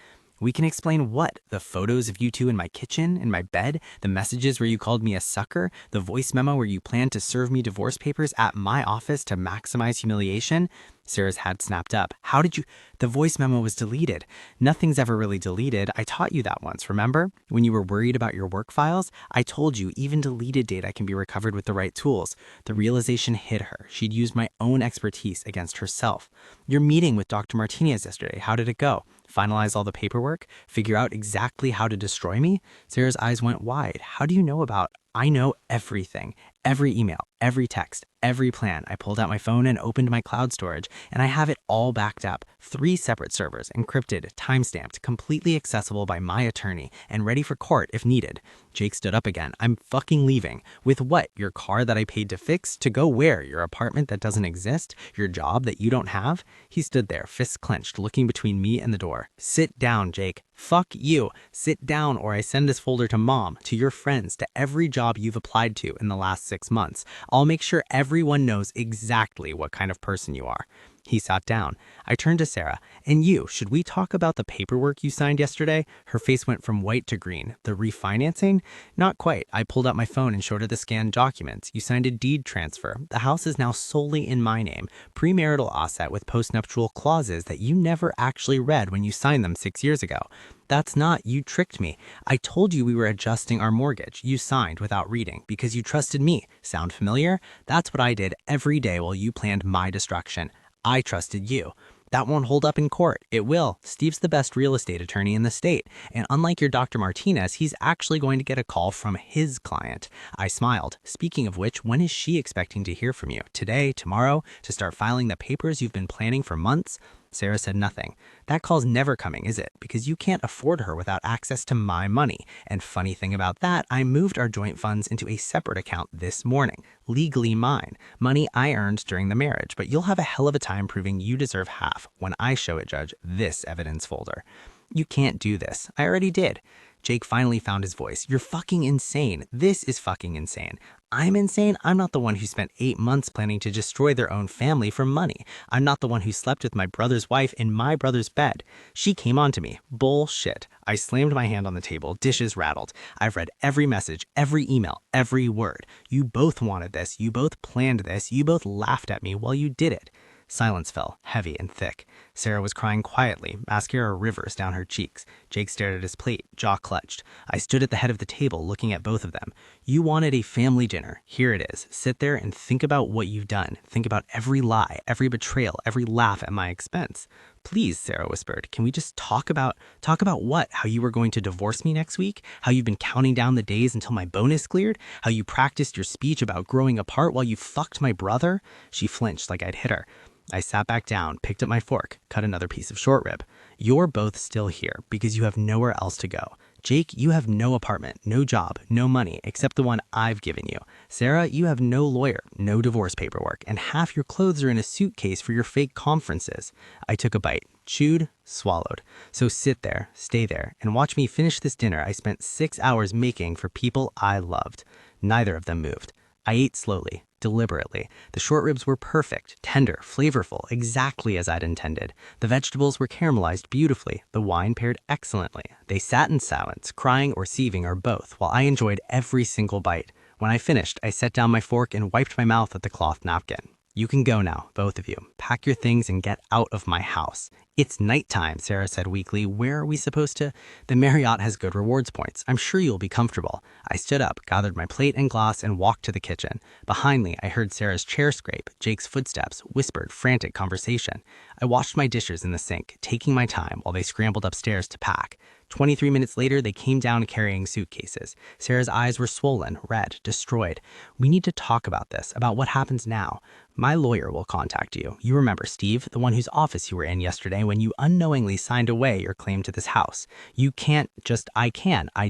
We can explain what? The photos of you two in my kitchen, in my bed, the messages where you called me a sucker, the voice memo where you planned to serve me divorce papers at my office to maximize humiliation? Sarah's head snapped up. How did you... The voice memo was deleted. Nothing's ever really deleted. I taught you that once, remember? When you were worried about your work files, I told you even deleted data can be recovered with the right tools. The realization hit her. She'd used my own expertise against herself. Your meeting with Dr. Martinez yesterday, how did it go? Finalize all the paperwork? Figure out exactly how to destroy me? Sarah's eyes went wide. How do you know about... I know everything. Every email, every text, every plan. I pulled out my phone and opened my cloud storage, and I have it all backed up. 3 separate servers, encrypted, time-stamped, completely accessible by my attorney, and ready for court if needed. Jake stood up again. I'm fucking leaving. With what? Your car that I paid to fix? To go where? Your apartment that doesn't exist? Your job that you don't have? He stood there, fists clenched, looking between me and the door. Sit down, Jake. Fuck you. Sit down or I send this folder to mom, to your friends, to every job you've applied to in the last 6 months. I'll make sure everyone knows exactly what kind of person you are. He sat down. I turned to Sarah. And you, should we talk about the paperwork you signed yesterday? Her face went from white to green. The refinancing? Not quite. I pulled out my phone and showed her the scanned documents. You signed a deed transfer. The house is now solely in my name. Premarital asset with postnuptial clauses that you never actually read when you signed them 6 years ago. That's not, you tricked me. I told you we were adjusting our mortgage. You signed without reading because you trusted me. Sound familiar? That's what I did every day while you planned my destruction. I trusted you. That won't hold up in court. It will. Steve's the best real estate attorney in the state. And unlike your Dr. Martinez, he's actually going to get a call from his client. I smiled. Speaking of which, when is she expecting to hear from you? Today? Tomorrow? To start filing the papers you've been planning for months? Sarah said nothing. That call's never coming, is it? Because you can't afford her without access to my money. And funny thing about that, I moved our joint funds into a separate account this morning. Legally mine. Money I earned during the marriage. But you'll have a hell of a time proving you deserve half when I show a judge this evidence folder. You can't do this. I already did. Jake finally found his voice. You're fucking insane. This is fucking insane. I'm insane? I'm not the one who spent 8 months planning to destroy their own family for money. I'm not the one who slept with my brother's wife in my brother's bed. She came on to me. Bullshit. I slammed my hand on the table. Dishes rattled. I've read every message, every email, every word. You both wanted this. You both planned this. You both laughed at me while you did it. Silence fell, heavy and thick. Sarah was crying quietly, mascara rivers down her cheeks. Jake stared at his plate, jaw clutched. I stood at the head of the table, looking at both of them. You wanted a family dinner. Here it is. Sit there and think about what you've done. Think about every lie, every betrayal, every laugh at my expense. Please, Sarah whispered, can we just talk about what? How you were going to divorce me next week? How you've been counting down the days until my bonus cleared? How you practiced your speech about growing apart while you fucked my brother? She flinched like I'd hit her. I sat back down, picked up my fork, cut another piece of short rib. You're both still here because you have nowhere else to go. Jake, you have no apartment, no job, no money, except the one I've given you. Sarah, you have no lawyer, no divorce paperwork, and half your clothes are in a suitcase for your fake conferences. I took a bite, chewed, swallowed. So sit there, stay there, and watch me finish this dinner I spent 6 hours making for people I loved. Neither of them moved. I ate slowly, deliberately. The short ribs were perfect, tender, flavorful, exactly as I'd intended. The vegetables were caramelized beautifully. The wine paired excellently. They sat in silence, crying or seething or both, while I enjoyed every single bite. When I finished, I set down my fork and wiped my mouth with the cloth napkin. You can go now, both of you. Pack your things and get out of my house. It's nighttime, Sarah said weakly. Where are we supposed to? The Marriott has good rewards points. I'm sure you'll be comfortable. I stood up, gathered my plate and glass, and walked to the kitchen. Behind me, I heard Sarah's chair scrape, Jake's footsteps, whispered, frantic conversation. I washed my dishes in the sink, taking my time while they scrambled upstairs to pack. 23 minutes later, they came down carrying suitcases. Sarah's eyes were swollen, red, destroyed. We need to talk about this, about what happens now. My lawyer will contact you. You remember Steve, the one whose office you were in yesterday when you unknowingly signed away your claim to this house. You can't just, I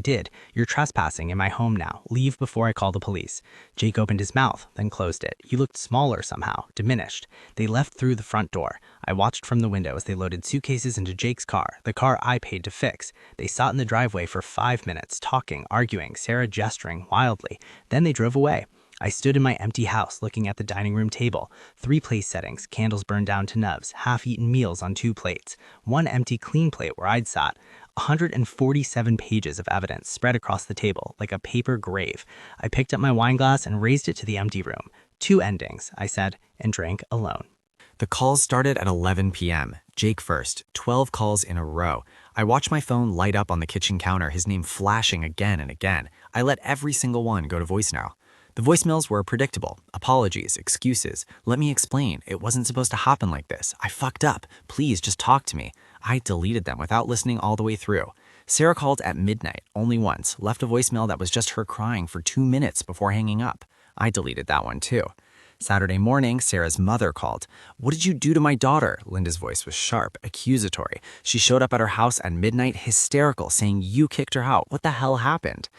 did. You're trespassing in my home now. Leave before I call the police. Jake opened his mouth, then closed it. You looked smaller somehow, diminished. They left through the front door. I watched from the window as they loaded suitcases into Jake's car, the car I paid to fix. They sat in the driveway for 5 minutes, talking, arguing, Sarah gesturing wildly. Then they drove away. I stood in my empty house looking at the dining room table. 3 place settings, candles burned down to nubs, half-eaten meals on 2 plates. 1 empty clean plate where I'd sat. 147 pages of evidence spread across the table like a paper grave. I picked up my wine glass and raised it to the empty room. 2 endings, I said, and drank alone. The calls started at 11 p.m. Jake first, 12 calls in a row. I watched my phone light up on the kitchen counter, his name flashing again and again. I let every single one go to voicemail. The voicemails were predictable. Apologies, excuses. Let me explain. It wasn't supposed to happen like this. I fucked up. Please just talk to me. I deleted them without listening all the way through. Sarah called at midnight, only once, left a voicemail that was just her crying for 2 minutes before hanging up. I deleted that one too. Saturday morning, Sarah's mother called. What did you do to my daughter? Linda's voice was sharp, accusatory. She showed up at her house at midnight, hysterical, saying you kicked her out. What the hell happened?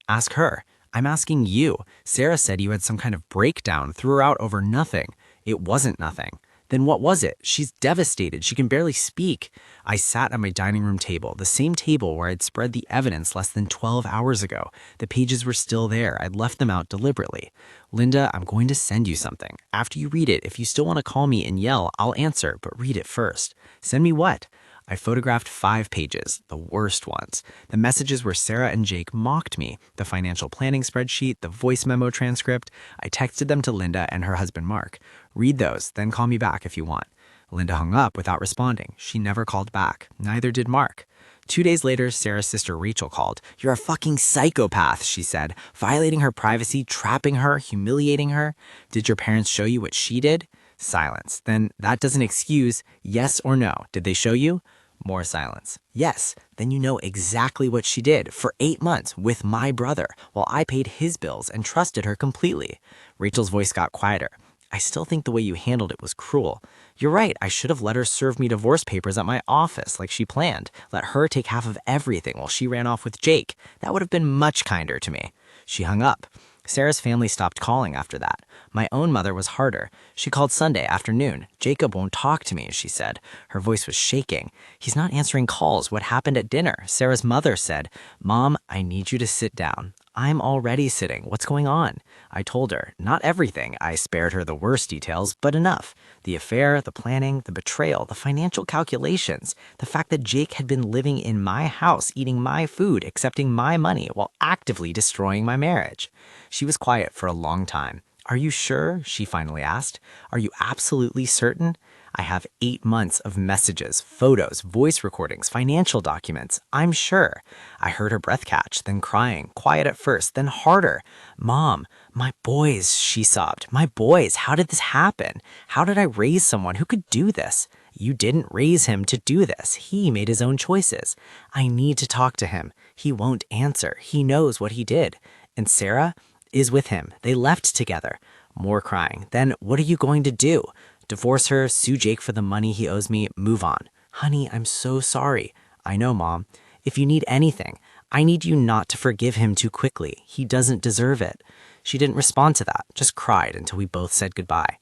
Ask her. I'm asking you. Sarah said you had some kind of breakdown, threw her out over nothing. It wasn't nothing. Then what was it? She's devastated. She can barely speak. I sat at my dining room table, the same table where I'd spread the evidence less than 12 hours ago. The pages were still there. I'd left them out deliberately. Linda, I'm going to send you something. After you read it, if you still want to call me and yell, I'll answer, but read it first. Send me what? I photographed 5 pages, the worst ones. The messages where Sarah and Jake mocked me, the financial planning spreadsheet, the voice memo transcript. I texted them to Linda and her husband Mark. Read those, then call me back if you want. Linda hung up without responding. She never called back. Neither did Mark. 2 days later, Sarah's sister Rachel called. "You're a fucking psychopath," she said, violating her privacy, trapping her, humiliating her. "Did your parents show you what she did?" Silence. "Then that doesn't excuse yes or no. Did they show you?" More silence. "Yes, then you know exactly what she did for 8 months with my brother while I paid his bills and trusted her completely." Rachel's voice got quieter. "I still think the way you handled it was cruel. You're right, I should have let her serve me divorce papers at my office like she planned. Let her take half of everything while she ran off with Jake. That would have been much kinder to me." She hung up. Sarah's family stopped calling after that. My own mother was harder. She called Sunday afternoon. "Jacob won't talk to me," she said. Her voice was shaking. "He's not answering calls. What happened at dinner?" Sarah's mother said, "Mom, I need you to sit down." "I'm already sitting. What's going on?" I told her. Not everything. I spared her the worst details, but enough. The affair, the planning, the betrayal, the financial calculations, the fact that Jake had been living in my house, eating my food, accepting my money while actively destroying my marriage. She was quiet for a long time. "Are you sure?" she finally asked. "Are you absolutely certain?" "I have 8 months of messages, photos, voice recordings, financial documents. I'm sure." I heard her breath catch, then crying, quiet at first, then harder. "Mom, my boys," she sobbed. "My boys, how did this happen? How did I raise someone who could do this?" "You didn't raise him to do this. He made his own choices." "I need to talk to him. He won't answer. He knows what he did." "And Sarah is with him. They left together." More crying. "Then what are you going to do? Divorce her, sue Jake for the money he owes me, move on." "Honey, I'm so sorry." "I know, Mom. If you need anything, I need you not to forgive him too quickly. He doesn't deserve it." She didn't respond to that, just cried until we both said goodbye.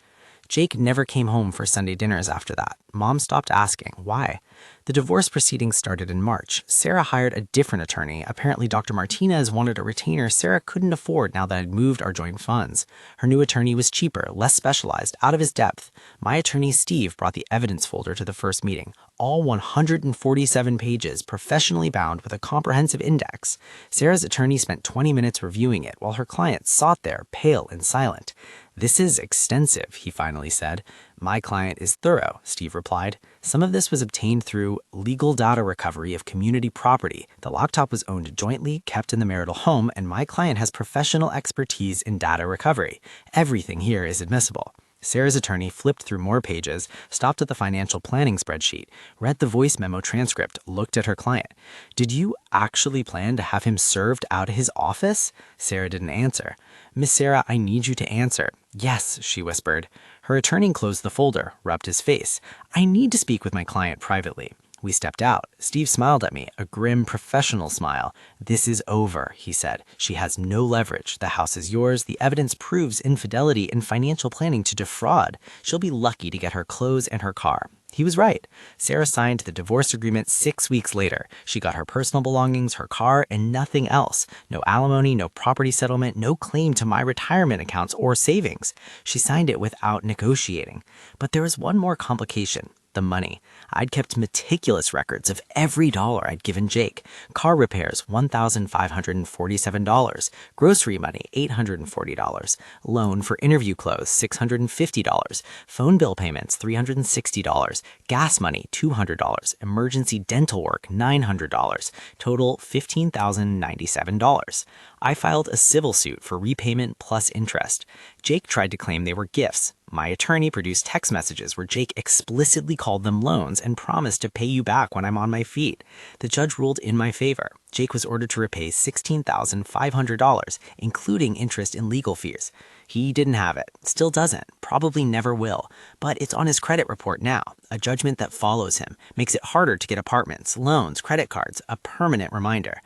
Jake never came home for Sunday dinners after that. Mom stopped asking. Why? The divorce proceedings started in March. Sarah hired a different attorney. Apparently, Dr. Martinez wanted a retainer Sarah couldn't afford now that I'd moved our joint funds. Her new attorney was cheaper, less specialized, out of his depth. My attorney, Steve, brought the evidence folder to the first meeting. All 147 pages, professionally bound with a comprehensive index. Sarah's attorney spent 20 minutes reviewing it while her client sat there, pale and silent. "This is extensive," he finally said. "My client is thorough," Steve replied. "Some of this was obtained through legal data recovery of community property. The laptop was owned jointly, kept in the marital home, and my client has professional expertise in data recovery. Everything here is admissible." Sarah's attorney flipped through more pages, stopped at the financial planning spreadsheet, read the voice memo transcript, looked at her client. "Did you actually plan to have him served out of his office?" Sarah didn't answer. "Miss Sarah, I need you to answer." "Yes," she whispered. Her attorney closed the folder, rubbed his face. "I need to speak with my client privately." We stepped out. Steve smiled at me, a grim professional smile. "This is over," he said. "She has no leverage. The house is yours. The evidence proves infidelity and financial planning to defraud. She'll be lucky to get her clothes and her car." He was right. Sarah signed the divorce agreement 6 weeks later. She got her personal belongings, her car, and nothing else. No alimony, no property settlement, no claim to my retirement accounts or savings. She signed it without negotiating. But there was one more complication. The money. I'd kept meticulous records of every dollar I'd given Jake. Car repairs, $1,547. Grocery money, $840. Loan for interview clothes, $650. Phone bill payments, $360. Gas money, $200. Emergency dental work, $900. Total, $15,097. I filed a civil suit for repayment plus interest. Jake tried to claim they were gifts. My attorney produced text messages where Jake explicitly called them loans and promised to pay you back when I'm on my feet. The judge ruled in my favor. Jake was ordered to repay $16,500, including interest and legal fees. He didn't have it, still doesn't, probably never will, but it's on his credit report now, a judgment that follows him, makes it harder to get apartments, loans, credit cards, a permanent reminder.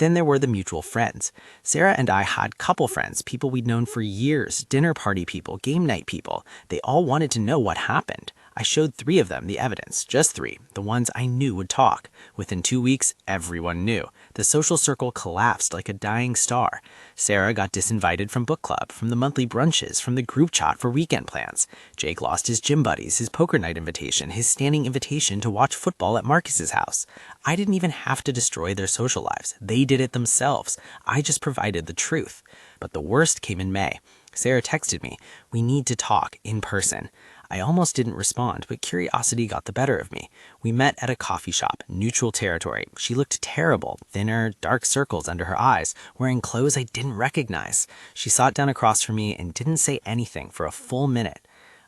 Then there were the mutual friends. Sarah and I had couple friends, people we'd known for years, dinner party people, game night people. They all wanted to know what happened. I showed 3 of them the evidence, just 3, the ones I knew would talk. Within 2 weeks, everyone knew. The social circle collapsed like a dying star. Sarah got disinvited from book club, from the monthly brunches, from the group chat for weekend plans. Jake lost his gym buddies, his poker night invitation, his standing invitation to watch football at Marcus's house. I didn't even have to destroy their social lives. They did it themselves. I just provided the truth. But the worst came in May. Sarah texted me, "We need to talk in person." I almost didn't respond, but curiosity got the better of me. We met at a coffee shop, neutral territory. She looked terrible, thinner, dark circles under her eyes, wearing clothes I didn't recognize. She sat down across from me and didn't say anything for a full minute.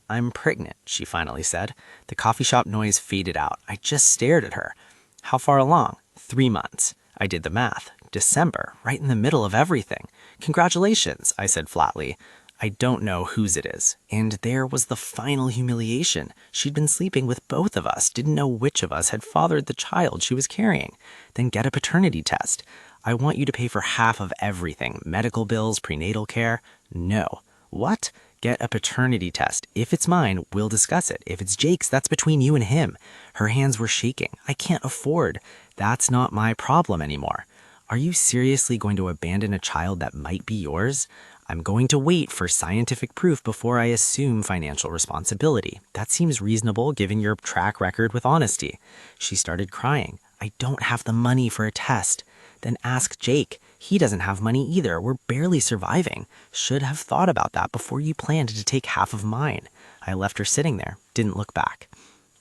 "I'm pregnant," she finally said. The coffee shop noise faded out. I just stared at her. "How far along?" 3 months. I did the math. December, right in the middle of everything. "Congratulations," I said flatly. "I don't know whose it is." And there was the final humiliation. She'd been sleeping with both of us, didn't know which of us had fathered the child she was carrying. "Then get a paternity test. I want you to pay for half of everything, medical bills, prenatal care." "No." "What?" "Get a paternity test. If it's mine, we'll discuss it. If it's Jake's, that's between you and him." Her hands were shaking. "I can't afford." "That's not my problem anymore." "Are you seriously going to abandon a child that might be yours?" "I'm going to wait for scientific proof before I assume financial responsibility. That seems reasonable given your track record with honesty." She started crying. "I don't have the money for a test." "Then ask Jake. He doesn't have money either. We're barely surviving. Should have thought about that before you planned to take half of mine." I left her sitting there, didn't look back.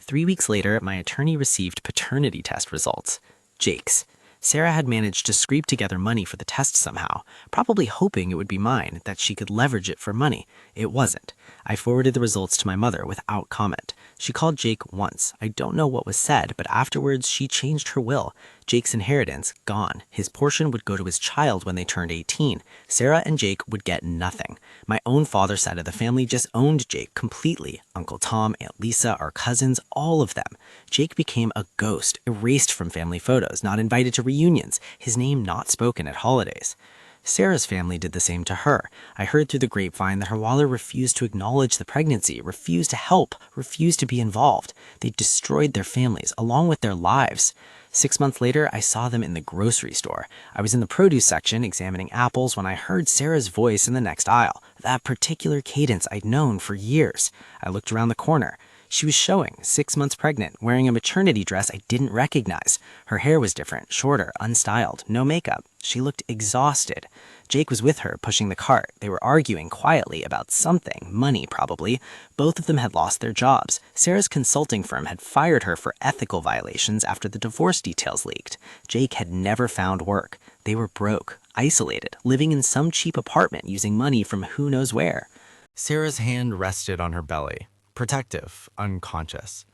3 weeks later, my attorney received paternity test results. Jake's. Sarah had managed to scrape together money for the test somehow, probably hoping it would be mine, that she could leverage it for money. It wasn't. I forwarded the results to my mother without comment. She called Jake once. I don't know what was said, but afterwards she changed her will. Jake's inheritance, gone. His portion would go to his child when they turned 18. Sarah and Jake would get nothing. My own father's side of the family just owned Jake completely. Uncle Tom, Aunt Lisa, our cousins, all of them. Jake became a ghost, erased from family photos, not invited to reunions, his name not spoken at holidays. Sarah's family did the same to her. I heard through the grapevine that her father refused to acknowledge the pregnancy, refused to help, refused to be involved. They destroyed their families, along with their lives. 6 months later, I saw them in the grocery store. I was in the produce section examining apples when I heard Sarah's voice in the next aisle, that particular cadence I'd known for years. I looked around the corner. She was showing, 6 months pregnant, wearing a maternity dress I didn't recognize. Her hair was different, shorter, unstyled, no makeup. She looked exhausted. Jake was with her, pushing the cart. They were arguing quietly about something, money probably. Both of them had lost their jobs. Sarah's consulting firm had fired her for ethical violations after the divorce details leaked. Jake had never found work. They were broke, isolated, living in some cheap apartment using money from who knows where. Sarah's hand rested on her belly. Protective, unconscious.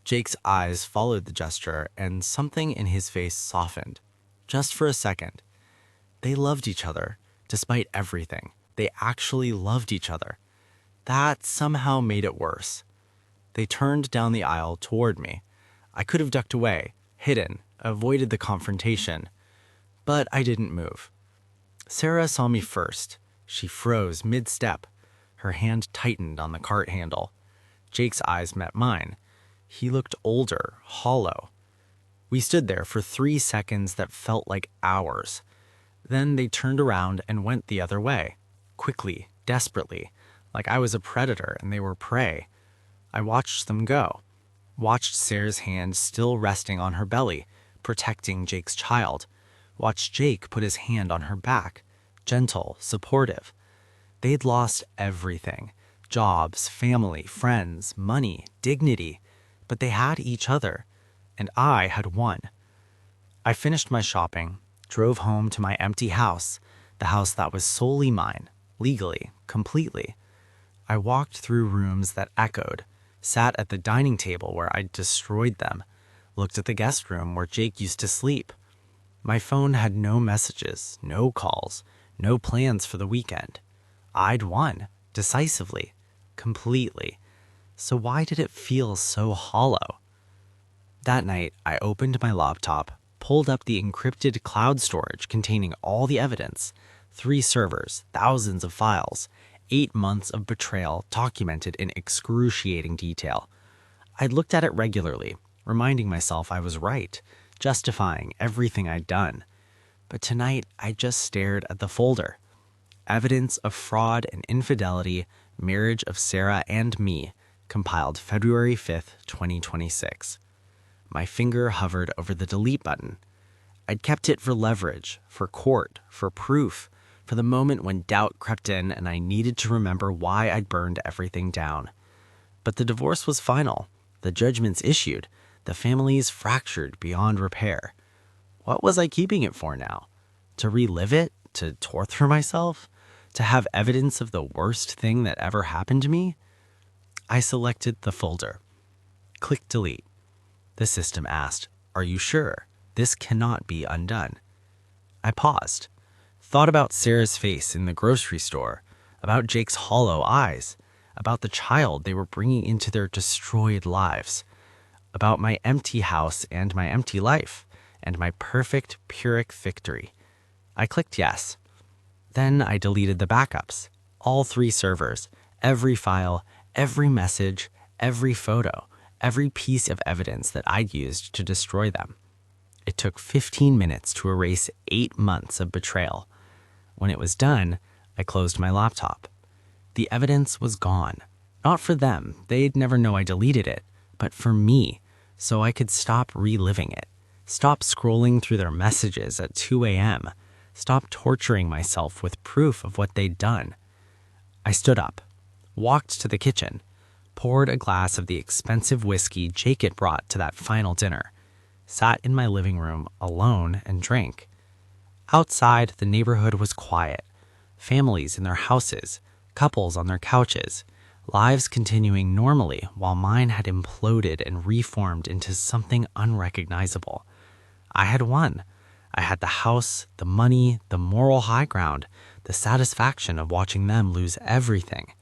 Jake's eyes followed the gesture, and something in his face softened. Just for a second. They loved each other, despite everything. They actually loved each other. That somehow made it worse. They turned down the aisle toward me. I could have ducked away, hidden, avoided the confrontation. But I didn't move. Sarah saw me first. She froze mid-step. Her hand tightened on the cart handle. Jake's eyes met mine. He looked older, hollow. We stood there for 3 seconds that felt like hours. Then they turned around and went the other way, quickly, desperately, like I was a predator and they were prey. I watched them go, watched Sarah's hand still resting on her belly, protecting Jake's child, watched Jake put his hand on her back, gentle, supportive. They'd lost everything. Jobs, family, friends, money, dignity, but they had each other, and I had won. I finished my shopping, drove home to my empty house, the house that was solely mine, legally, completely. I walked through rooms that echoed, sat at the dining table where I'd destroyed them, looked at the guest room where Jake used to sleep. My phone had no messages, no calls, no plans for the weekend. I'd won, decisively. Completely. So why did it feel so hollow? That night, I opened my laptop, pulled up the encrypted cloud storage containing all the evidence, 3 servers, thousands of files, 8 months of betrayal documented in excruciating detail. I'd looked at it regularly, reminding myself I was right, justifying everything I'd done. But tonight, I just stared at the folder. Evidence of fraud and infidelity, marriage of Sarah and me, compiled February 5th, 2026. My finger hovered over the delete button. I'd kept it for leverage, for court, for proof, for the moment when doubt crept in and I needed to remember why I'd burned everything down. But the divorce was final. The judgments issued. The families fractured beyond repair. What was I keeping it for now? To relive it? To torture myself? To have evidence of the worst thing that ever happened to me? I selected the folder. Click delete. The system asked, "Are you sure? This cannot be undone." I paused. Thought about Sarah's face in the grocery store, about Jake's hollow eyes, about the child they were bringing into their destroyed lives, about my empty house and my empty life, and my perfect Pyrrhic victory. I clicked yes. Then I deleted the backups, all 3 servers, every file, every message, every photo, every piece of evidence that I'd used to destroy them. It took 15 minutes to erase 8 months of betrayal. When it was done, I closed my laptop. The evidence was gone. Not for them, they'd never know I deleted it, but for me, so I could stop reliving it, stop scrolling through their messages at 2 a.m., stop torturing myself with proof of what they'd done. I stood up, walked to the kitchen, poured a glass of the expensive whiskey Jake had brought to that final dinner, sat in my living room alone and drank. Outside, the neighborhood was quiet. Families in their houses, couples on their couches, lives continuing normally while mine had imploded and reformed into something unrecognizable. I had won. I had the house, the money, the moral high ground, the satisfaction of watching them lose everything.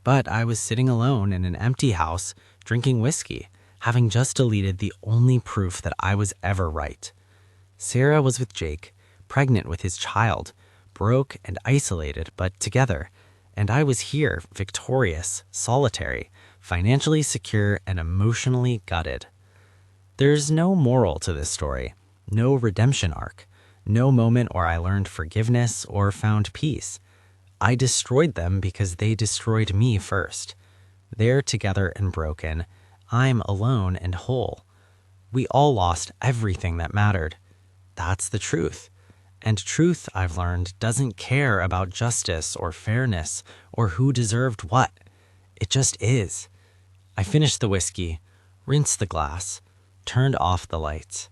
But I was sitting alone in an empty house, drinking whiskey, having just deleted the only proof that I was ever right. Sarah was with Jake, pregnant with his child, broke and isolated, but together. And I was here, victorious, solitary, financially secure, and emotionally gutted. There's no moral to this story, no redemption arc, no moment where I learned forgiveness or found peace. I destroyed them because they destroyed me first. They're together and broken. I'm alone and whole. We all lost everything that mattered. That's the truth. And truth, I've learned, doesn't care about justice or fairness or who deserved what. It just is. I finished the whiskey, rinsed the glass, turned off the lights.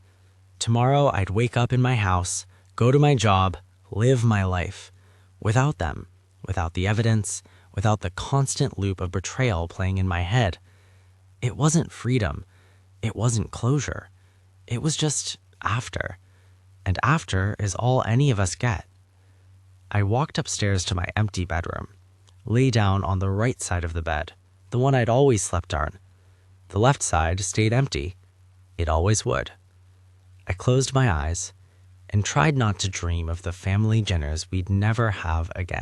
Tomorrow I'd wake up in my house, go to my job, live my life. Without them, without the evidence, without the constant loop of betrayal playing in my head. It wasn't freedom. It wasn't closure. It was just after. And after is all any of us get. I walked upstairs to my empty bedroom, lay down on the right side of the bed, the one I'd always slept on. The left side stayed empty. It always would. I closed my eyes and tried not to dream of the family dinners we'd never have again.